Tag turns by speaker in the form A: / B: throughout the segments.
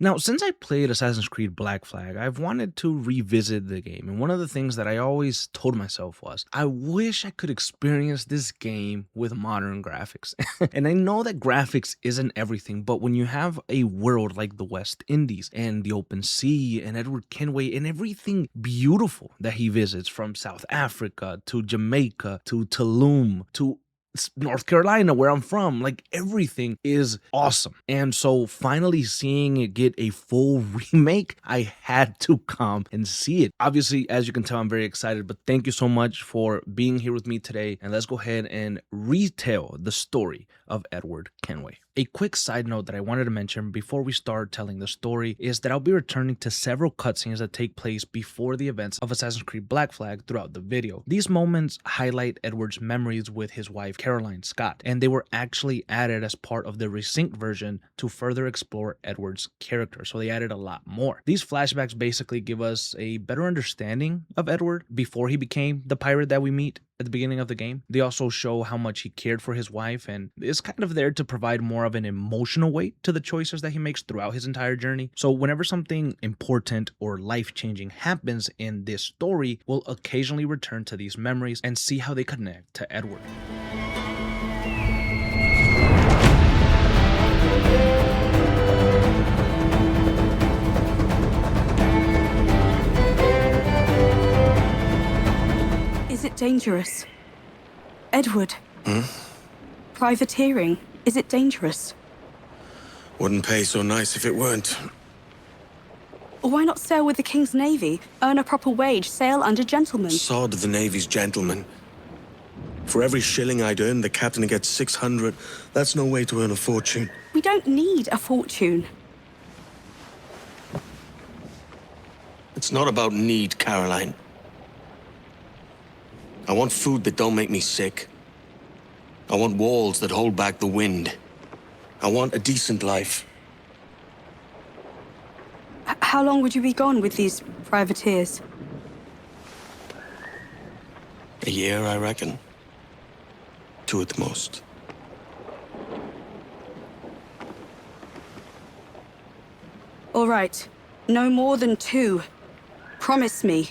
A: Now, since I played Assassin's Creed Black Flag, I've wanted to revisit the game. And one of the things that I always told myself was, I wish I could experience this game with modern graphics. And I know that graphics isn't everything, but when you have a world like the West Indies and the open sea and Edward Kenway and everything beautiful that he visits, from South Africa to Jamaica to Tulum to North Carolina, where I'm from, like everything is awesome. And so finally seeing it get a full remake, I had to come and see it. Obviously, as you can tell, I'm very excited, but thank you so much for being here with me today. And let's go ahead and retell the story of Edward Kenway. A quick side note that I wanted to mention before we start telling the story is that I'll be returning to several cutscenes that take place before the events of Assassin's Creed Black Flag throughout the video. These moments highlight Edward's memories with his wife Caroline Scott, and they were actually added as part of the Resynced version to further explore Edward's character, so they added a lot more. These flashbacks basically give us a better understanding of Edward before he became the pirate that we meet at the beginning of the game. They also show how much he cared for his wife and is kind of there to provide more of an emotional weight to the choices that he makes throughout his entire journey. So whenever something important or life-changing happens in this story, we'll occasionally return to these memories and see how they connect to Edward.
B: Is it dangerous? Edward? Privateering, is it dangerous?
C: Wouldn't pay so nice if it weren't.
B: Why not sail with the King's Navy, earn a proper wage, sail under gentlemen?
C: Sod the Navy's gentlemen. For every shilling I'd earn, the captain gets 600. That's no way to earn a fortune.
B: We don't need a fortune.
C: It's not about need, Caroline. I want food that don't make me sick. I want walls that hold back the wind. I want a decent life.
B: How long would you be gone with these privateers?
C: A year, I reckon. 2 at the most.
B: All right, no more than 2. Promise me.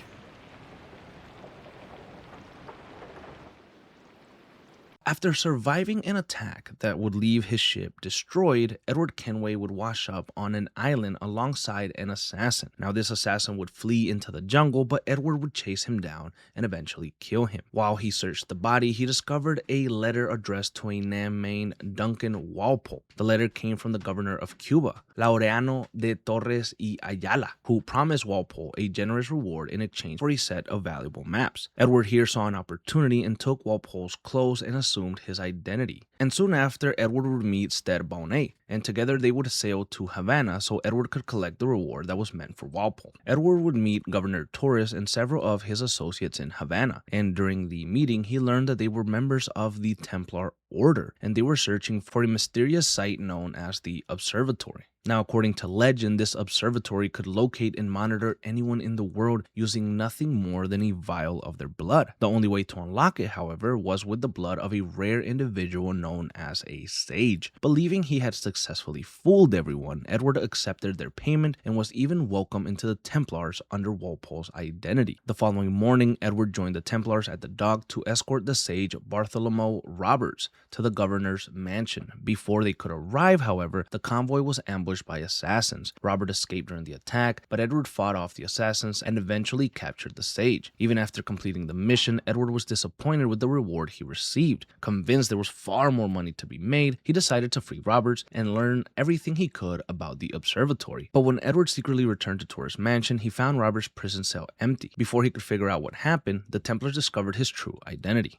A: After surviving an attack that would leave his ship destroyed, Edward Kenway would wash up on an island alongside an assassin. Now, this assassin would flee into the jungle, but Edward would chase him down and eventually kill him. While he searched the body, he discovered a letter addressed to a man named Duncan Walpole. The letter came from the governor of Cuba, Laureano de Torres y Ayala, who promised Walpole a generous reward in exchange for a set of valuable maps. Edward here saw an opportunity and took Walpole's clothes and assumed his identity. And soon after, Edward would meet Stede Bonnet, and together they would sail to Havana so Edward could collect the reward that was meant for Walpole. Edward would meet Governor Torres and several of his associates in Havana, and during the meeting he learned that they were members of the Templar Order, and they were searching for a mysterious site known as the Observatory. Now, according to legend, this observatory could locate and monitor anyone in the world using nothing more than a vial of their blood. The only way to unlock it, however, was with the blood of a rare individual known as a sage. Believing he had successfully fooled everyone, Edward accepted their payment and was even welcomed into the Templars under Walpole's identity. The following morning, Edward joined the Templars at the dock to escort the sage Bartholomew Roberts to the governor's mansion. Before they could arrive, however, the convoy was ambushed by assassins. Robert escaped during the attack, but Edward fought off the assassins and eventually captured the sage. Even after completing the mission, Edward was disappointed with the reward he received. Convinced there was far more money to be made, he decided to free Roberts and learn everything he could about the observatory. But when Edward secretly returned to Torres' mansion, he found Robert's prison cell empty. Before he could figure out what happened, the Templars discovered his true identity.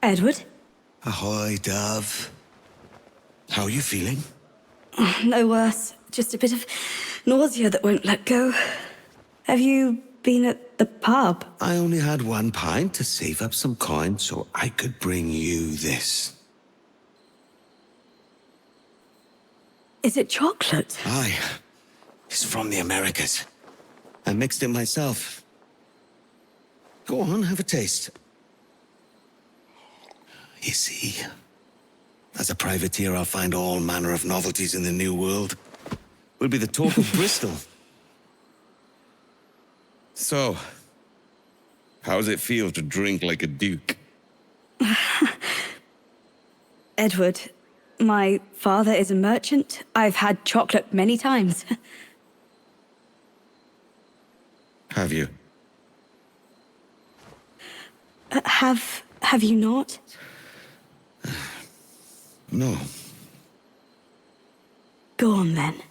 B: Edward?
C: Ahoy, Dove. How are you feeling?
B: No worse. Just a bit of nausea that won't let go. Have you been at the pub?
C: I only had 1 pint to save up some coin so I could bring you this.
B: Is it chocolate?
C: Aye. It's from the Americas. I mixed it myself. Go on, have a taste. You see, as a privateer, I'll find all manner of novelties in the new world. We'll be the talk of Bristol.
D: So, how does it feel to drink like a duke?
B: Edward, my father is a merchant. I've had chocolate many times.
D: Have you?
B: Have you not?
D: No.
B: Go on then.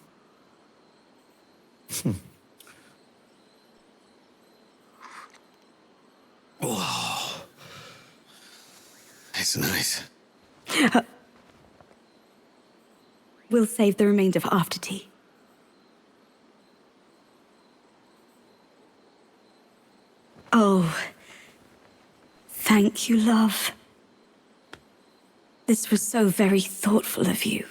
C: Oh, it's nice.
B: We'll save the remainder for after tea. Oh, thank you, love. This was so very thoughtful of you.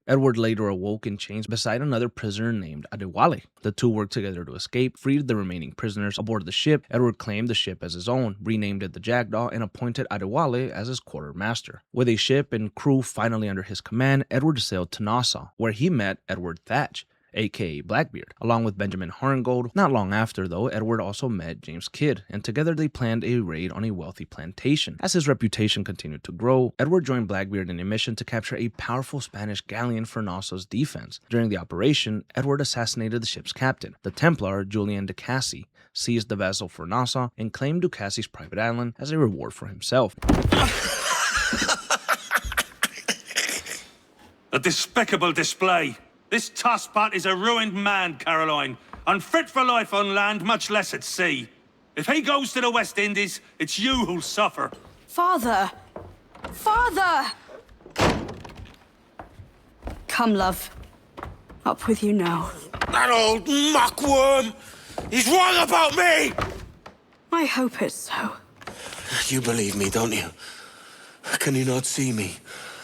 A: Edward later awoke in chains beside another prisoner named Adewale. The two worked together to escape, freed the remaining prisoners aboard the ship. Edward claimed the ship as his own, renamed it the Jackdaw, and appointed Adewale as his quartermaster. With a ship and crew finally under his command, Edward sailed to Nassau, where he met Edward Thatch, aka Blackbeard, along with Benjamin Hornigold. Not long after, though, Edward also met James Kidd, and together they planned a raid on a wealthy plantation. As his reputation continued to grow, Edward joined Blackbeard in a mission to capture a powerful Spanish galleon for Nassau's defense. During the operation, Edward assassinated the ship's captain. The Templar, Julian de Cassi, seized the vessel for Nassau and claimed Ducassi's private island as a reward for himself.
E: A despicable display. This tosspot is a ruined man, Caroline. Unfit for life on land, much less at sea. If he goes to the West Indies, it's you who'll suffer.
B: Father! Father! Come, love. Up with you now.
C: That old muckworm! He's wrong about me!
B: I hope it's so.
C: You believe me, don't you? Can you not see me?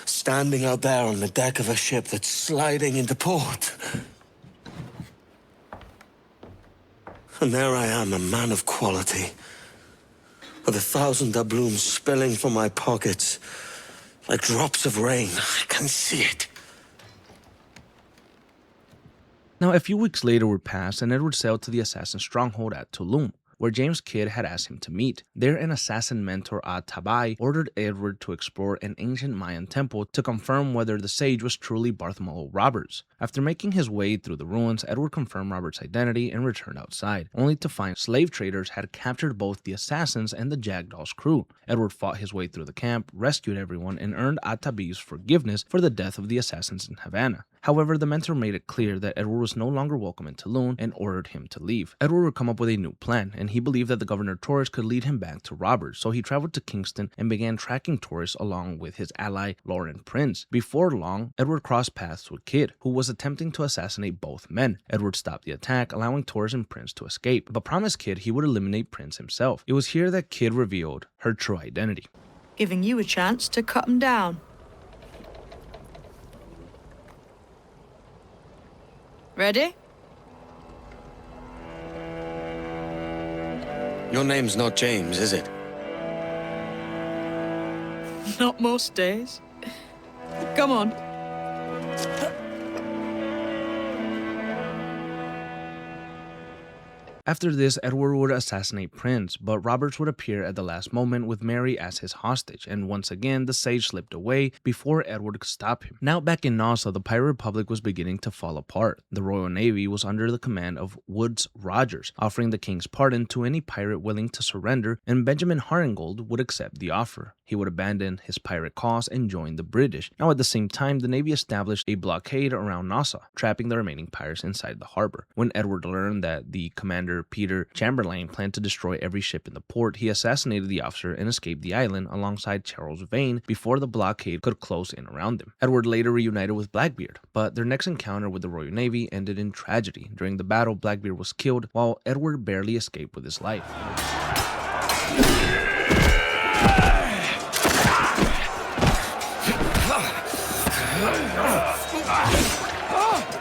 C: Standing out there on the deck of a ship that's sliding into port. And there I am, a man of quality, with 1,000 doubloons spilling from my pockets like drops of rain. I can see it.
A: Now, a few weeks later would pass, and Edward sailed to the assassin stronghold at Tulum, where James Kidd had asked him to meet. There, an assassin mentor, Tabai, ordered Edward to explore an ancient Mayan temple to confirm whether the sage was truly Bartholomew Roberts. After making his way through the ruins, Edward confirmed Roberts' identity and returned outside, only to find slave traders had captured both the assassins and the Jackdaw's crew. Edward fought his way through the camp, rescued everyone, and earned Atabai's forgiveness for the death of the assassins in Havana. However, the mentor made it clear that Edward was no longer welcome in Tulum and ordered him to leave. Edward would come up with a new plan, and he believed that the Governor Torres could lead him back to Roberts, so he traveled to Kingston and began tracking Torres along with his ally, Lauren Prince. Before long, Edward crossed paths with Kidd, who was attempting to assassinate both men. Edward stopped the attack, allowing Torres and Prince to escape, but promised Kidd he would eliminate Prince himself. It was here that Kidd revealed her true identity.
F: Giving you a chance to cut him down. Ready?
C: Your name's not James, is it?
F: Not most days. Come on.
A: After this, Edward would assassinate Prince, but Roberts would appear at the last moment with Mary as his hostage, and once again the sage slipped away before Edward could stop him. Now back in Nassau, the Pirate Republic was beginning to fall apart. The Royal Navy was under the command of Woodes Rogers, offering the king's pardon to any pirate willing to surrender, and Benjamin Hornigold would accept the offer. He would abandon his pirate cause and join the British. Now at the same time, the Navy established a blockade around Nassau, trapping the remaining pirates inside the harbor. When Edward learned that the commander Peter Chamberlain planned to destroy every ship in the port, he assassinated the officer and escaped the island alongside Charles Vane before the blockade could close in around them. Edward later reunited with Blackbeard, but their next encounter with the Royal Navy ended in tragedy. During the battle, Blackbeard was killed, while Edward barely escaped with his life.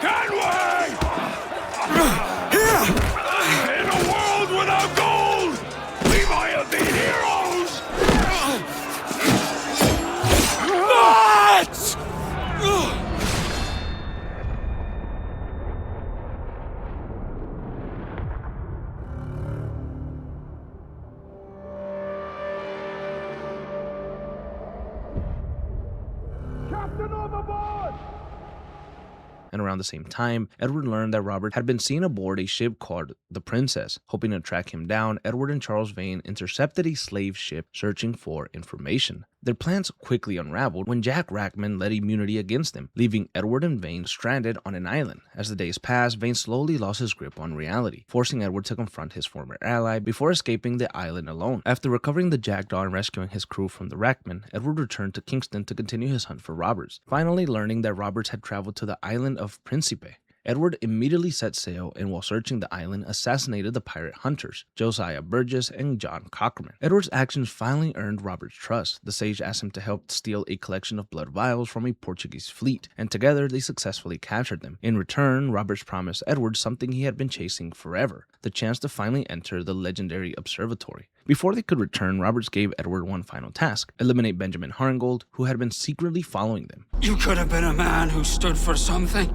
C: Kenway! Here!
A: And around the same time, Edward learned that Robert had been seen aboard a ship called the Princess. Hoping to track him down, Edward and Charles Vane intercepted a slave ship searching for information. Their plans quickly unraveled when Jack Rackman led immunity against them, leaving Edward and Vane stranded on an island. As the days passed, Vane slowly lost his grip on reality, forcing Edward to confront his former ally before escaping the island alone. After recovering the Jackdaw and rescuing his crew from the Rackman, Edward returned to Kingston to continue his hunt for Roberts, finally learning that Roberts had traveled to the island of Principe. Edward immediately set sail and while searching the island assassinated the pirate hunters, Josiah Burgess and John Cockerman. Edward's actions finally earned Robert's trust. The sage asked him to help steal a collection of blood vials from a Portuguese fleet, and together they successfully captured them. In return, Roberts promised Edward something he had been chasing forever, the chance to finally enter the legendary observatory. Before they could return, Roberts gave Edward one final task: eliminate Benjamin Harngold, who had been secretly following them.
G: You could have been a man who stood for something.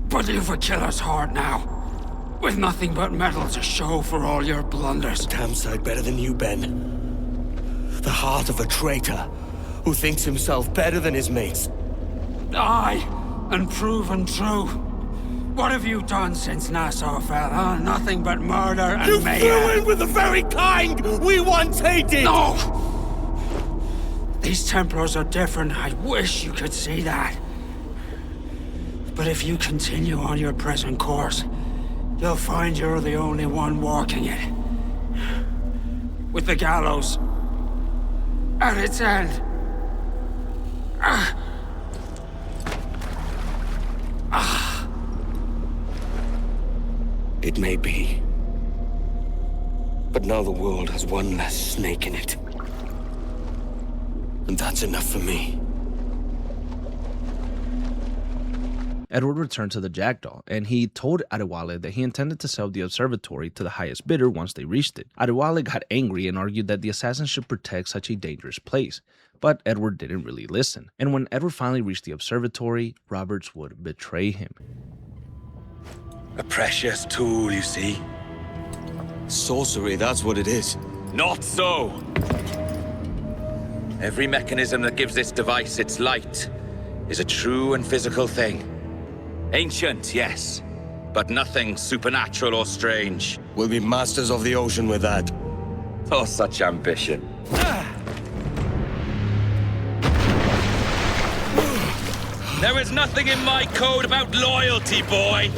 G: But you've a killer's heart now, with nothing but metal to show for all your blunders.
C: Damn sight better than you, Ben. The heart of a traitor who thinks himself better than his mates.
G: Aye, and proven true. What have you done since Nassau fell, huh? Nothing but murder and
C: You
G: mayhem.
C: flew in with the very kind we once hated!
G: No! These Templars are different. I wish you could see that. But if you continue on your present course, you'll find you're the only one walking it. With the gallows at its end.
C: It may be. But now the world has one less snake in it. And that's enough for me.
A: Edward returned to the Jackdaw, and he told Adewale that he intended to sell the observatory to the highest bidder once they reached it. Adewale got angry and argued that the assassins should protect such a dangerous place, but Edward didn't really listen. And when Edward finally reached the observatory, Roberts would betray him.
H: A precious tool, you see.
C: Sorcery, that's what it is.
H: Not so! Every mechanism that gives this device its light is a true and physical thing. Ancient, yes, but nothing supernatural or strange.
C: We'll be masters of the ocean with that.
H: Oh, such ambition. There is nothing in my code about loyalty, boy.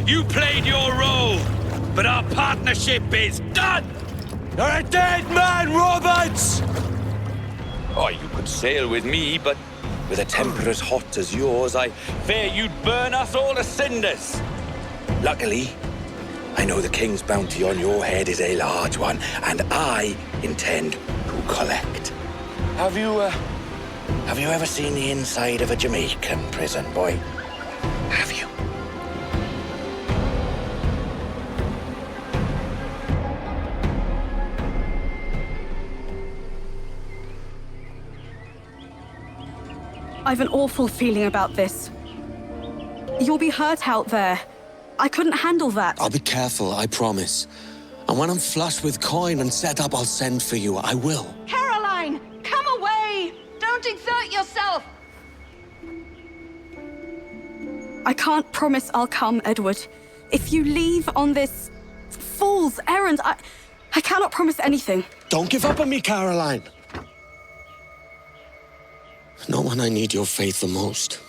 H: You played your role, but our partnership is done!
C: You're a dead man, Roberts!
H: Oh, you could sail with me, but with a temper as hot as yours, I fear you'd burn us all to cinders. Luckily, I know the king's bounty on your head is a large one, and I intend to collect. Have you ever seen the inside of a Jamaican prison, boy? Have you?
B: I've an awful feeling about this. You'll be hurt out there. I couldn't handle that.
C: I'll be careful, I promise. And when I'm flush with coin and set up, I'll send for you. I will.
I: Caroline, come away! Don't exert yourself!
B: I can't promise I'll come, Edward. If you leave on this fool's errand, I cannot promise anything.
C: Don't give up on me, Caroline. Not when I need your faith the most.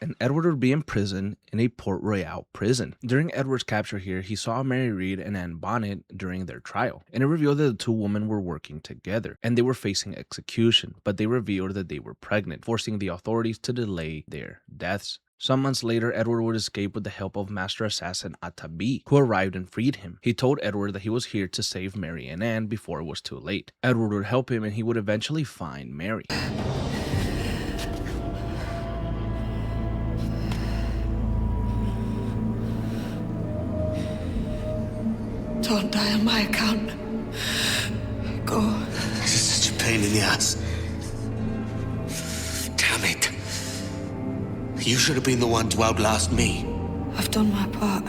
A: And Edward would be imprisoned in a Port Royal prison. During Edward's capture here, he saw Mary Read and Anne Bonnet during their trial, and it revealed that the two women were working together, and they were facing execution, but they revealed that they were pregnant, forcing the authorities to delay their deaths. Some months later, Edward would escape with the help of Master Assassin Atabi, who arrived and freed him. He told Edward that he was here to save Mary and Anne before it was too late. Edward would help him and he would eventually find Mary.
F: Don't die on my account. Go.
C: This is such a pain in the ass. Damn it. You should have been the one to outlast me.
F: I've done my part.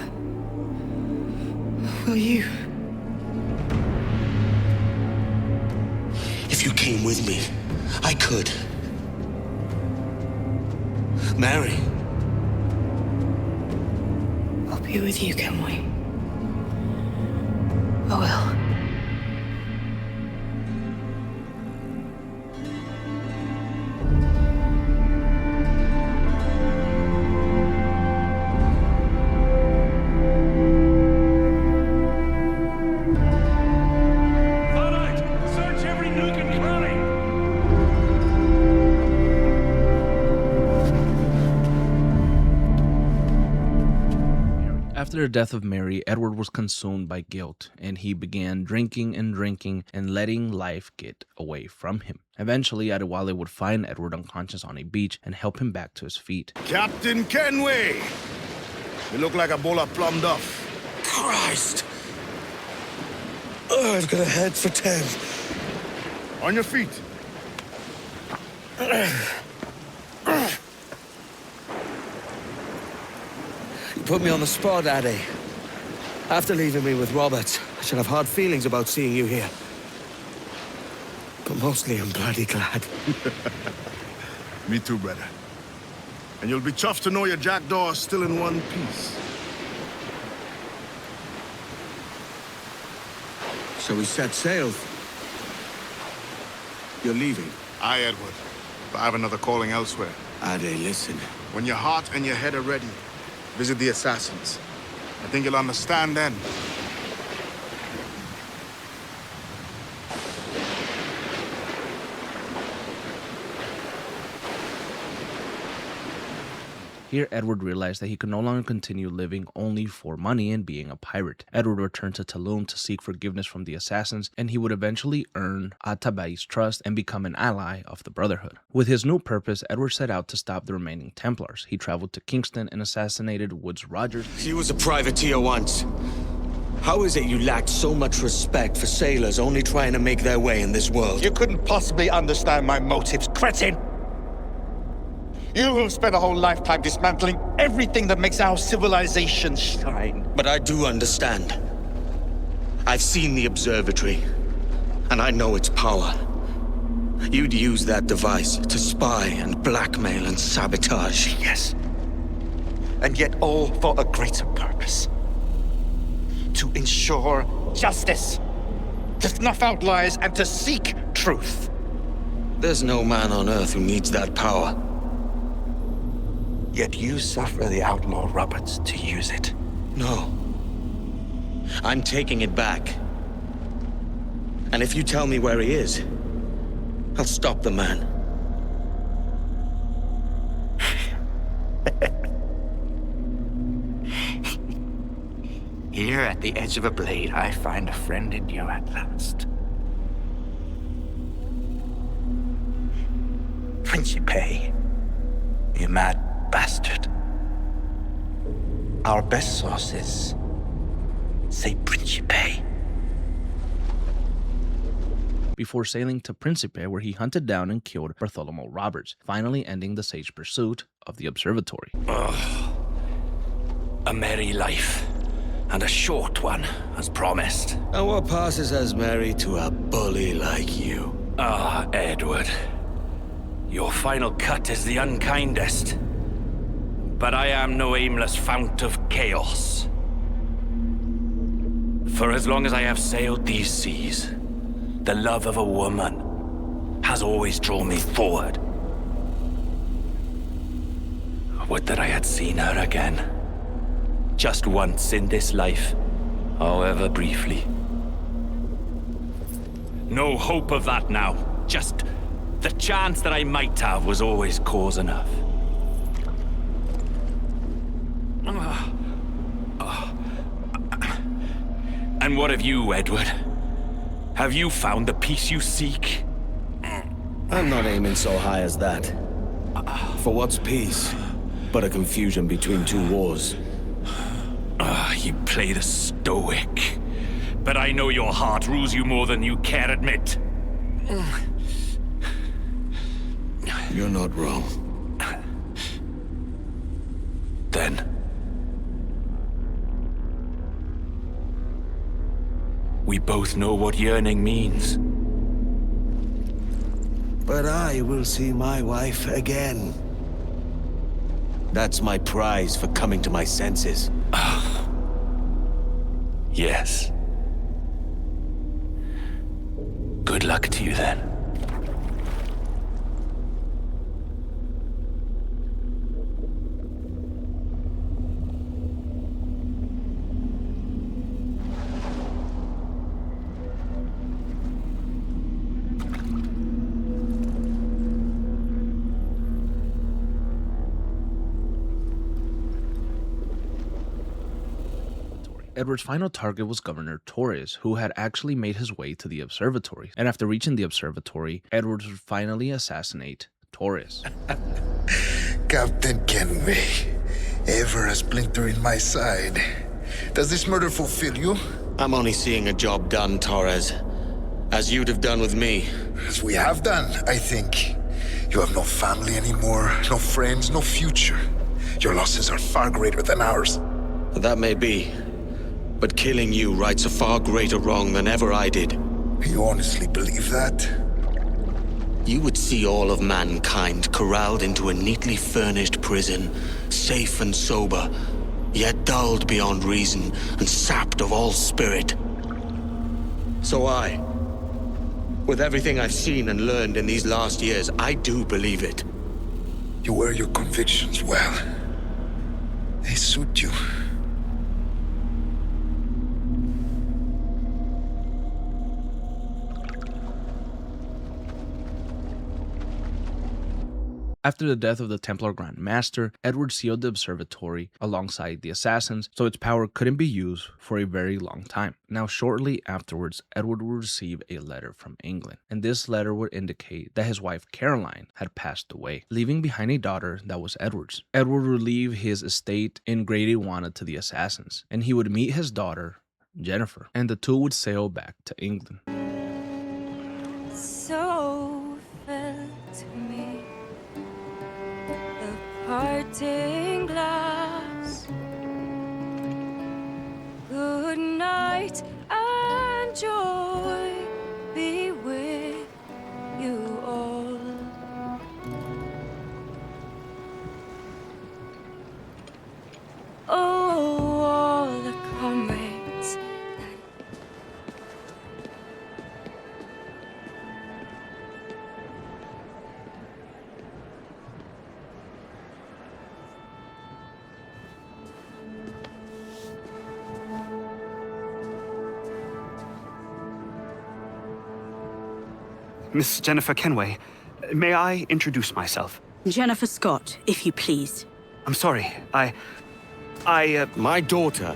F: Will you?
C: came with me. I could. Mary.
J: I'll be with you, Kenway. I will.
A: After the death of Mary, Edward was consumed by guilt, and he began drinking and letting life get away from him. Eventually, Adewale would find Edward unconscious on a beach and help him back to his feet.
K: Captain Kenway! You look like a bowl of plum duff.
C: Christ! Oh, I've got a head for 10.
K: On your feet.
C: You put me on the spot, Addy. After leaving me with Robert, I should have hard feelings about seeing you here. But mostly I'm bloody glad.
K: Me too, brother. And you'll be chuffed to know your jackdaw is still in one piece.
C: So we set sail. You're leaving?
K: Aye, Edward. But I have another calling elsewhere.
C: Addy, listen.
K: When your heart and your head are ready, visit the assassins. I think you'll understand then.
A: Here, Edward realized that he could no longer continue living only for money and being a pirate. Edward returned to Tulum to seek forgiveness from the assassins, and he would eventually earn Atabai's trust and become an ally of the Brotherhood. With his new purpose, Edward set out to stop the remaining Templars. He traveled to Kingston and assassinated Woodes Rogers.
C: He was a privateer once. How is it you lacked so much respect for sailors only trying to make their way in this world?
L: You couldn't possibly understand my motives, cretin! You will spend a whole lifetime dismantling everything that makes our civilization shine.
C: But I do understand. I've seen the observatory, and I know its power. You'd use that device to spy and blackmail and sabotage.
L: Yes. And yet all for a greater purpose. To ensure justice. To snuff out lies and to seek truth.
C: There's no man on Earth who needs that power.
L: Yet you suffer the outlaw Roberts to use it.
C: No. I'm taking it back. And if you tell me where he is, I'll stop the man.
L: Here at the edge of a blade, I find a friend in you at last. Principe, you mad bastard. Our best sources say Principe.
A: Before sailing to Principe, where he hunted down and killed Bartholomew Roberts, finally ending the sage pursuit of the observatory.
H: A merry life, and a short one, as promised.
C: And what passes as merry to a bully like you?
H: Ah, Edward. Your final cut is the unkindest. But I am no aimless fount of chaos. For as long as I have sailed these seas, the love of a woman has always drawn me forward. Would that I had seen her again. Just once in this life, however briefly. No hope of that now. Just the chance that I might have was always cause enough. And what of you, Edward? Have you found the peace you seek?
C: I'm not aiming so high as that. For what's peace but a confusion between two wars?
H: You play the stoic. But I know your heart rules you more than you care admit.
C: You're not wrong.
H: Then we both know what yearning means.
C: But I will see my wife again. That's my prize for coming to my senses.
H: Yes. Good luck to you then.
A: Edward's final target was Governor Torres, who had actually made his way to the observatory. And after reaching the observatory, Edward would finally assassinate Torres.
M: Captain Kenway, ever a splinter in my side. Does this murder fulfill you?
C: I'm only seeing a job done, Torres. As you'd have done with me.
M: As we have done, I think. You have no family anymore, no friends, no future. Your losses are far greater than ours.
C: That may be. But killing you rights a far greater wrong than ever I did.
M: You honestly believe that?
C: You would see all of mankind corralled into a neatly furnished prison, safe and sober, yet dulled beyond reason and sapped of all spirit. So with everything I've seen and learned in these last years, I do believe it.
M: You wear your convictions well. They suit you.
A: After the death of the Templar Grand Master, Edward sealed the observatory alongside the assassins, so its power couldn't be used for a very long time. Now, shortly afterwards, Edward would receive a letter from England, and this letter would indicate that his wife Caroline had passed away, leaving behind a daughter that was Edward's. Edward would leave his estate in Great Iguana to the assassins, and he would meet his daughter, Jennifer, and the two would sail back to England.
N: So fell to me parting glass. Good night and joy be with you all. Oh, all the comrades
O: Miss Jennifer Kenway, may I introduce myself?
B: Jennifer Scott, if you please.
O: I'm sorry,
C: My daughter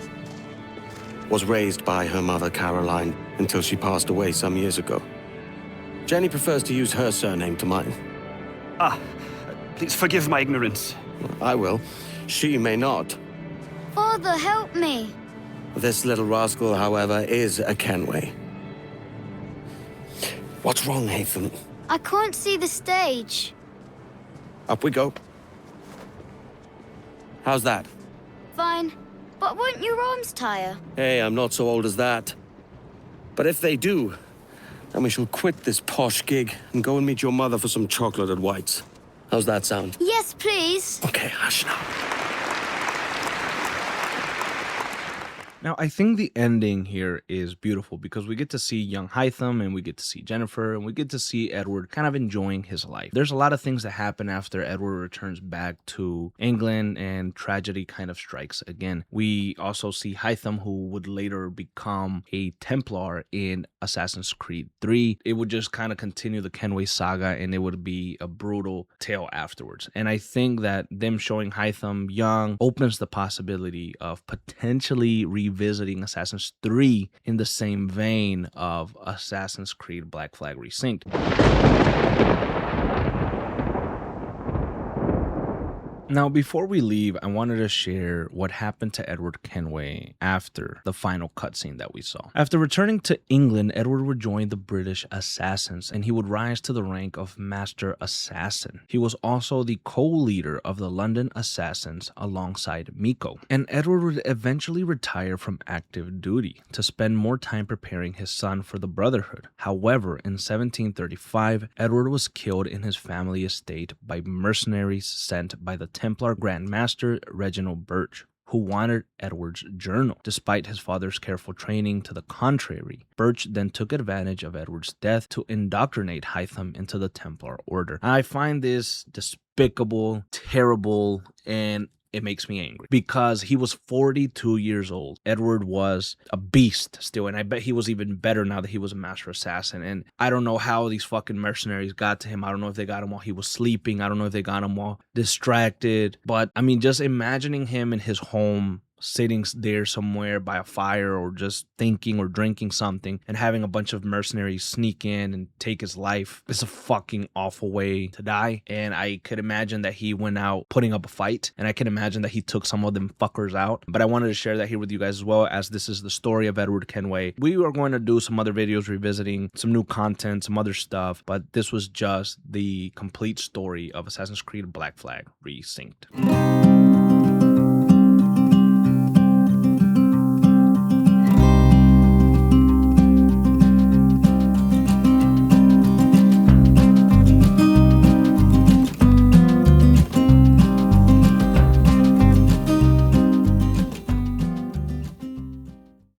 C: was raised by her mother, Caroline, until she passed away some years ago. Jenny prefers to use her surname to mine.
O: Please forgive my ignorance.
C: I will. She may not.
P: Father, help me.
C: This little rascal, however, is a Kenway. What's wrong, Haytham?
P: I can't see the stage.
C: Up we go. How's that?
P: Fine. But won't your arms tire?
C: Hey, I'm not so old as that. But if they do, then we shall quit this posh gig and go and meet your mother for some chocolate at White's. How's that sound?
P: Yes, please.
C: Okay, hush now.
A: Now, I think the ending here is beautiful because we get to see young Hytham and we get to see Jennifer and we get to see Edward kind of enjoying his life. There's a lot of things that happen after Edward returns back to England and tragedy kind of strikes again. We also see Hytham, who would later become a Templar in Assassin's Creed 3. It would just kind of continue the Kenway saga and it would be a brutal tale afterwards. And I think that them showing Hytham young opens the possibility of potentially revisiting Assassin's 3 in the same vein of Assassin's Creed Black Flag Resynced. Now, before we leave, I wanted to share what happened to Edward Kenway after the final cutscene that we saw. After returning to England, Edward would join the British assassins, and he would rise to the rank of Master Assassin. He was also the co-leader of the London Assassins alongside Miko. And Edward would eventually retire from active duty to spend more time preparing his son for the Brotherhood. However, in 1735, Edward was killed in his family estate by mercenaries sent by the Templar Grand Master Reginald Birch, who wanted Edward's journal. Despite his father's careful training to the contrary, Birch then took advantage of Edward's death to indoctrinate Hytham into the Templar Order. I find this despicable, terrible, and it makes me angry because he was 42 years old. Edward was a beast still, and I bet he was even better now that he was a master assassin. And I don't know how these fucking mercenaries got to him. I don't know if they got him while he was sleeping. I don't know if they got him while distracted. But I mean, just imagining him in his home, sitting there somewhere by a fire or just thinking or drinking something and having a bunch of mercenaries sneak in and take his life. It's a fucking awful way to die. And I could imagine that he went out putting up a fight, and I can imagine that he took some of them fuckers out. But I wanted to share that here with you guys as well, as this is the story of Edward Kenway. We are going to do some other videos revisiting some new content, some other stuff, but this was just the complete story of Assassin's Creed Black Flag Resynced.